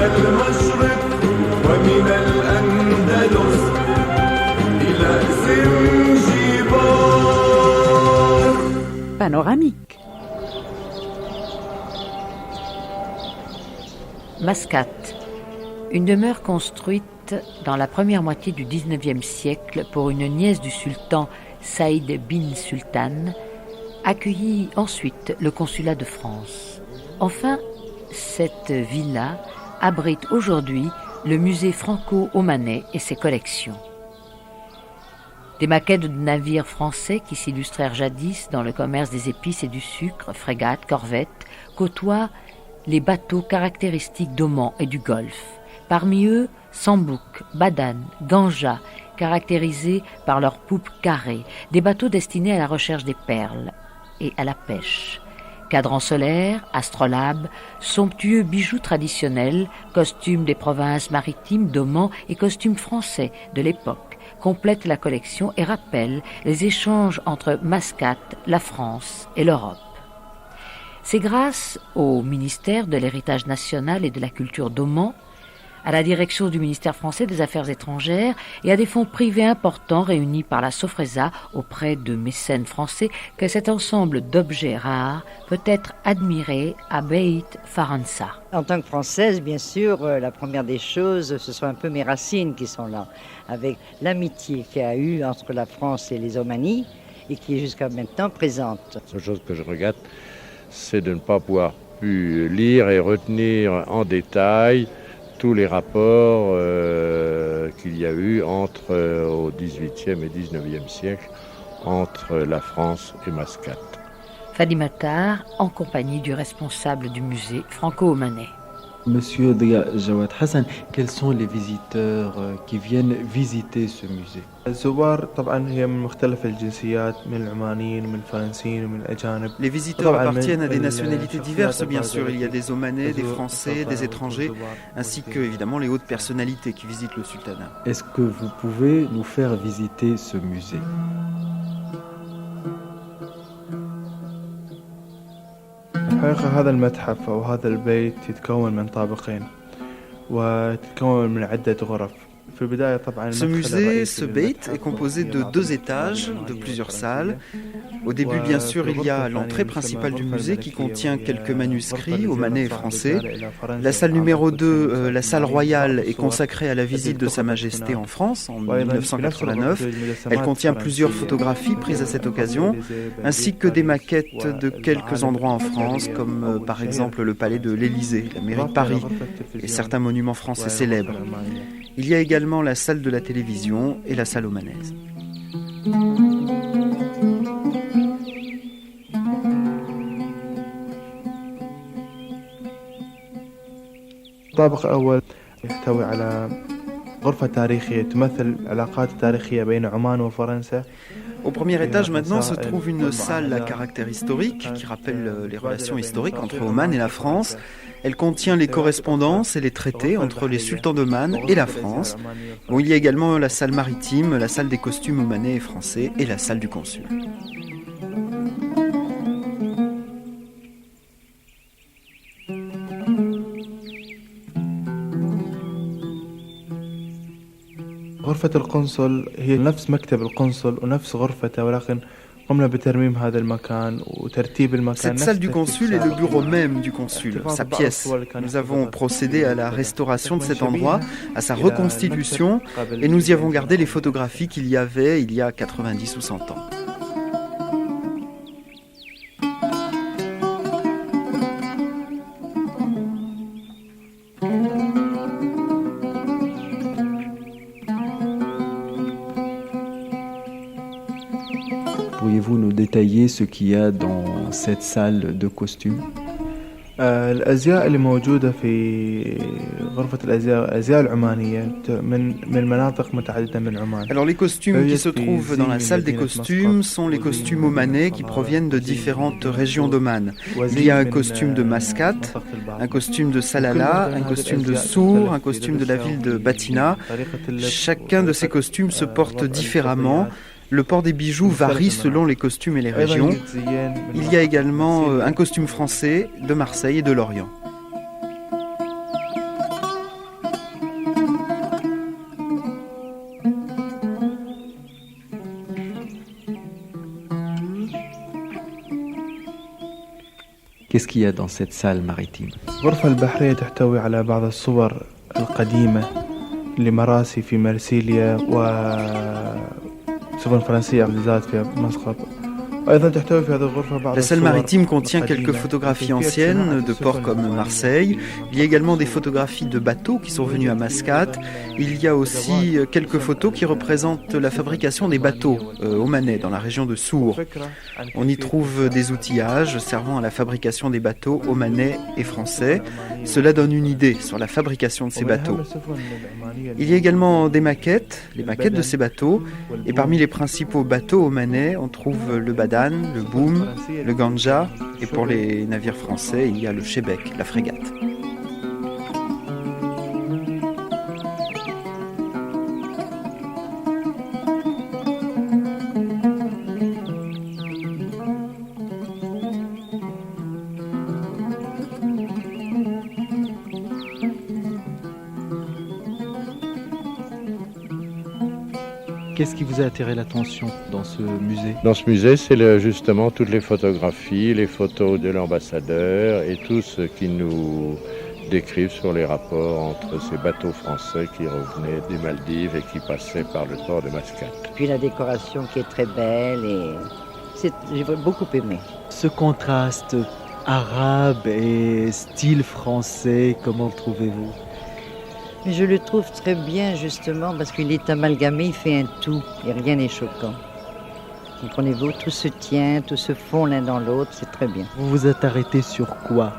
المشرق ومن الأندلس إلى زنجبار. Panoramique. Mascate, une demeure construite dans la première moitié du XIXe siècle pour une nièce du sultan Saïd bin Sultan, accueillit ensuite le consulat de France. Enfin, cette villa abrite aujourd'hui le musée franco-omanais et ses collections. Des maquettes de navires français qui s'illustrèrent jadis dans le commerce des épices et du sucre, frégates, corvettes, côtoient les bateaux caractéristiques d'Oman et du Golfe. Parmi eux, Sambouk, Badan, Ganja, caractérisés par leurs poupes carrées, des bateaux destinés à la recherche des perles et à la pêche. Cadrans solaires, astrolabes, somptueux bijoux traditionnels, costumes des provinces maritimes d'Oman et costumes français de l'époque complètent la collection et rappellent les échanges entre Mascate, la France et l'Europe. C'est grâce au ministère de l'Héritage national et de la culture d'Oman, à la direction du ministère français des Affaires étrangères et à des fonds privés importants réunis par la Sofresa auprès de mécènes français que cet ensemble d'objets rares peut être admiré à Beit Faransa. En tant que Française, bien sûr, la première des choses, ce sont un peu mes racines qui sont là, avec l'amitié qu'il y a eu entre la France et les Omanies et qui est jusqu'à maintenant présente. La seule chose que je regrette, c'est de ne pas pouvoir pu lire et retenir en détail tous les rapports qu'il y a eu au XVIIIe et XIXe siècle entre la France et Mascate. Fadi Matar, en compagnie du responsable du musée franco-omanais. Monsieur Dia Jawad Hassan, quels sont les visiteurs qui viennent visiter ce musée? Les visiteurs appartiennent à des nationalités diverses, bien sûr. Il y a des Omanais, des Français, des étrangers, ainsi que, évidemment, les hautes personnalités qui visitent le sultanat. Est-ce que vous pouvez nous faire visiter ce musée? هذا المتحف أو هذا البيت يتكون من طابقين ويتكون من عدة غرف. Ce musée, ce beit, est composé de 2 étages, de plusieurs salles. Au début, bien sûr, il y a l'entrée principale du musée qui contient quelques manuscrits omanais et français. La salle numéro 2, la salle royale, est consacrée à la visite de Sa Majesté en France en 1989. Elle contient plusieurs photographies prises à cette occasion, ainsi que des maquettes de quelques endroits en France, comme par exemple le palais de l'Élysée, la mairie de Paris et certains monuments français célèbres. Il y a également la salle de la télévision et la salle omanaise. الطابق الأول يحتوي على غرفة تاريخية تمثل العلاقات التاريخية بين عمان وفرنسا. Au premier étage, maintenant, se trouve une salle à caractère historique qui rappelle les relations historiques entre Oman et la France. Elle contient les correspondances et les traités entre les sultans d'Oman et la France. Bon, il y a également la salle maritime, la salle des costumes omanais et français et la salle du consul. غرفة القنصل هي نفس مكتب القنصل ونفس غرفته ولكن قمنا بترميم هذا المكان وترتيب المكان. Cette salle du consul est le bureau même du consul, sa pièce. Nous avons procédé à la restauration de cet endroit, à sa reconstitution, et nous y avons gardé les photographies qu'il y avait il y a 90 ou 100 ans. Pourriez-vous nous détailler ce qu'il y a dans cette salle de costumes? الأزياء اللي موجودة في غرفة الأزياء العمانية من مناطق متعددة من عمان. Alors les costumes qui se trouvent dans la salle des costumes sont les costumes omanais qui proviennent de différentes régions d'Oman. Il y a un costume de Mascate, un costume de Salalah, un costume de Sour, un costume de la ville de Batina. Chacun de ces costumes se porte différemment. Le port des bijoux varie selon les costumes et les régions. Il y a également un costume français de Marseille et de Lorient. Qu'est-ce qu'il y a dans cette salle maritime? الغرفة البحرية تحتوي على بعض الصور القديمة لمراسي في مرسيليا وسفن فرنسية عبد الزاد في مسقط. La salle maritime contient quelques photographies anciennes de ports comme Marseille. Il y a également des photographies de bateaux qui sont venus à Mascate. Il y a aussi quelques photos qui représentent la fabrication des bateaux au Manet, dans la région de Sour. On y trouve des outillages servant à la fabrication des bateaux au Manet et français. Cela donne une idée sur la fabrication de ces bateaux. Il y a également des maquettes, les maquettes de ces bateaux. Et parmi les principaux bateaux au Manet, on trouve le Badane, le Boom, le Ganja, et pour les navires français, il y a le Chebec, la frégate. Qu'est-ce qui vous a attiré l'attention dans ce musée? Dans ce musée, c'est justement toutes les photographies, les photos de l'ambassadeur et tout ce qui nous décrivent sur les rapports entre ces bateaux français qui revenaient des Maldives et qui passaient par le port de Mascate. Puis la décoration qui est très belle et j'ai beaucoup aimé. Ce contraste arabe et style français, comment le trouvez-vous? Mais je le trouve très bien justement parce qu'il est amalgamé, il fait un tout et rien n'est choquant. Comprenez-vous, tout se tient, tout se fond l'un dans l'autre, c'est très bien. Vous vous êtes arrêté sur quoi?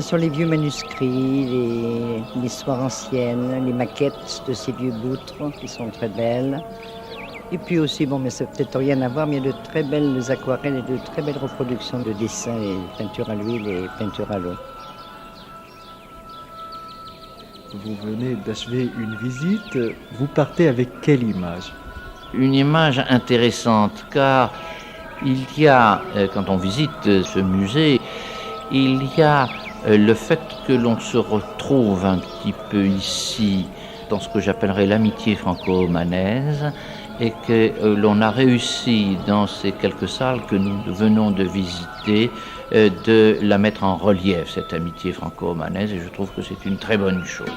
Sur les vieux manuscrits, l'histoire ancienne, les maquettes de ces vieux boutres qui sont très belles. Et puis aussi, bon, mais ça n'a peut-être rien à voir, mais il y a de très belles aquarelles et de très belles reproductions de dessins, et peintures à l'huile et peintures à l'eau. Vous venez d'achever une visite, vous partez avec quelle image? Une image intéressante car il y a, quand on visite ce musée, il y a le fait que l'on se retrouve un petit peu ici dans ce que j'appellerais l'amitié franco-omanaise et que l'on a réussi dans ces quelques salles que nous venons de visiter de la mettre en relief, cette amitié franco-omanaise, et je trouve que c'est une très bonne chose.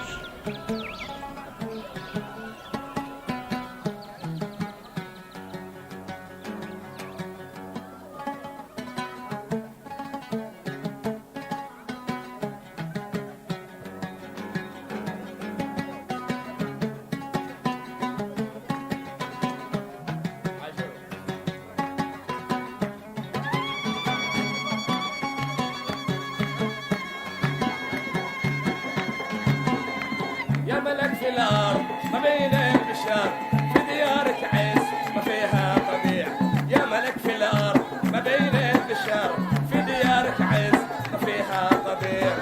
يا ملك في الارض ما بين البشر في ديارك عز ما فيها طبيع يا ملك في الارض ما بين البشر في ديارك عز ما فيها طبيع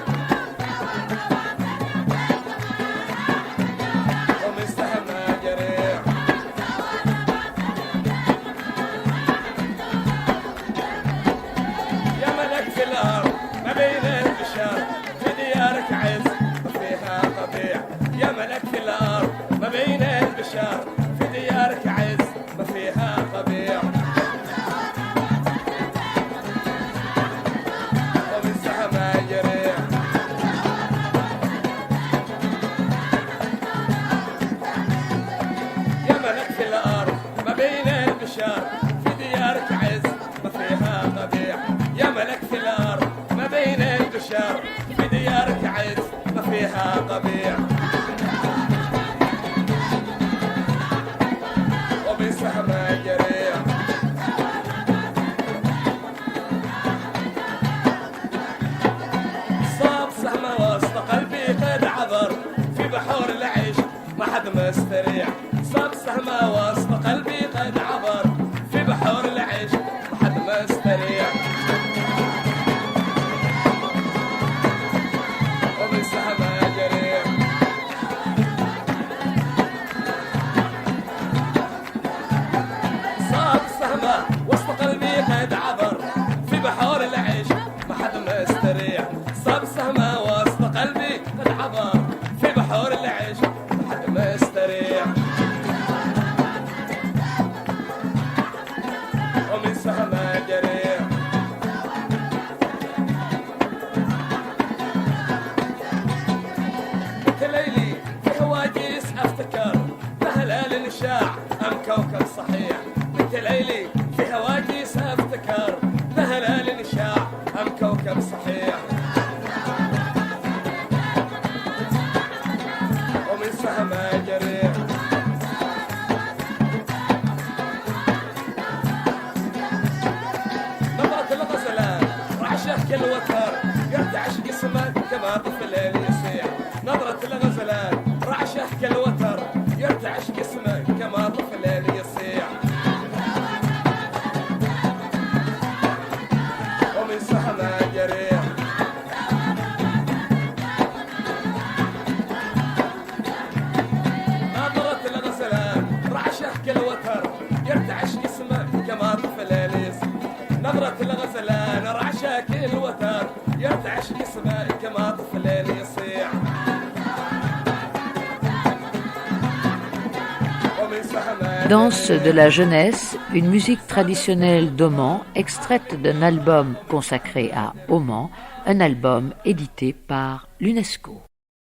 ومن سهم جريع يا ملك في الارض ما بين البشر في ديارك عز ما فيها طبيع يا ملك في الأرض ما بين البشر في ديارك عز ما فيها طبيع ومن سهم جريع يا ملك في الأرض ما بين البشر في ديارك عز ما فيها طبيع يا ملك في الأرض ما بين البشر في ديارك عز ما فيها طبيع صاب سهمة وسط قلبي قد عبر في بحور العشق ما حد مستريع صاب سهمة وسط قلبي قد عبر في بحور العشق ما حد مستريع ومن سهمة جريع صاب سهمة وسط قلبي قد عبر في بحور العشق ما حد مستريع صاب سهمة وسط قلبي قد عبر في بحور العشق ما حد مستريع انت ليلي في هواكي سافتكر لهلال نشاع ام كوكب صحيح ومن سهمه جريح نظرة الغزلان رعشه كل وتر يرتعش جسمه كما طفل يصيح نظرة الغزلان رعشه كل وتر يرتعش جسمه كما طفل يصيح ومن سهمه جريح نظرة الغزلان رعشه كل وتر يرتعش جسمه كما طفل يصيح نظرة الغزلان رعشه كل وتر يرتعش جسمه كما طفل يصيح Danse de la jeunesse, une musique traditionnelle d'Oman, extraite d'un album consacré à Oman, un album édité par l'UNESCO.